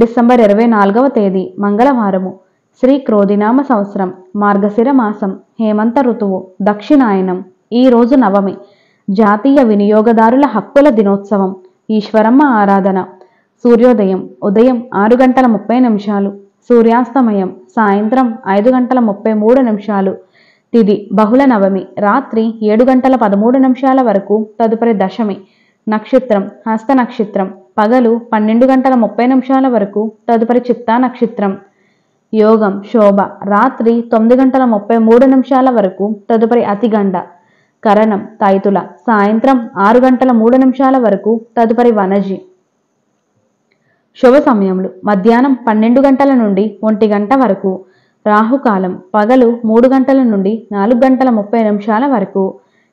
December 24వ తేదీ మంగళవారము. శ్రీ క్రోధినామ సంవత్సరం, మార్గశిర మాసం, హేమంత ఋతువు, దక్షిణాయనం. ఈరోజు నవమి. జాతీయ వినియోగదారుల హక్కుల దినోత్సవం. ఈశ్వరమ్మ ఆరాధన. సూర్యోదయం ఉదయం 6 గంటల 30 నిమిషాలు, సూర్యాస్తమయం సాయంత్రం 5 గంటల 33 నిమిషాలు. తిథి బహుళ నవమి, రాత్రి 7 గంటల 13 నిమిషాల వరకు. తదుపరి దశమి. నక్షత్రం హస్త నక్షత్రం, పగలు 12 గంటల 30 నిమిషాల వరకు. తదుపరి చిత్తా నక్షత్రం. యోగం శోభ, రాత్రి 9 గంటల 33 నిమిషాల వరకు. తదుపరి అతిగండ. కరణం తైతుల, సాయంత్రం 6 గంటల 3 నిమిషాల వరకు. తదుపరి వనజి. శుభ సమయములు మధ్యాహ్నం 12 గంటల నుండి 1 గంట వరకు. రాహుకాలం పగలు 3 గంటల నుండి 4 గంటల 30 నిమిషాల వరకు.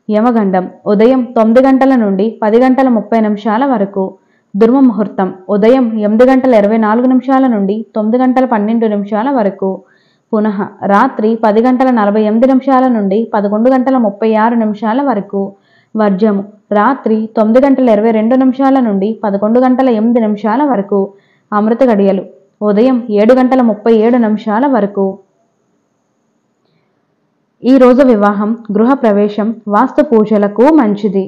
యమగండం ఉదయం 9 గంటల నుండి 10 గంటల 30 నిమిషాల వరకు. దుర్మ ముహూర్తం ఉదయం 8 గంటల 24 నిమిషాల నుండి 9 గంటల 12 నిమిషాల వరకు. పునః రాత్రి 10 గంటల 48 నిమిషాల నుండి 11 గంటల 36 నిమిషాల వరకు. వర్జము రాత్రి 9 గంటల 22 నిమిషాల నుండి 11 గంటల 8 నిమిషాల వరకు. అమృత గడియలు ఉదయం 7 గంటల 37 నిమిషాల వరకు. ఈరోజు వివాహం, గృహ ప్రవేశం, వాస్తు పూజలకు మంచిది.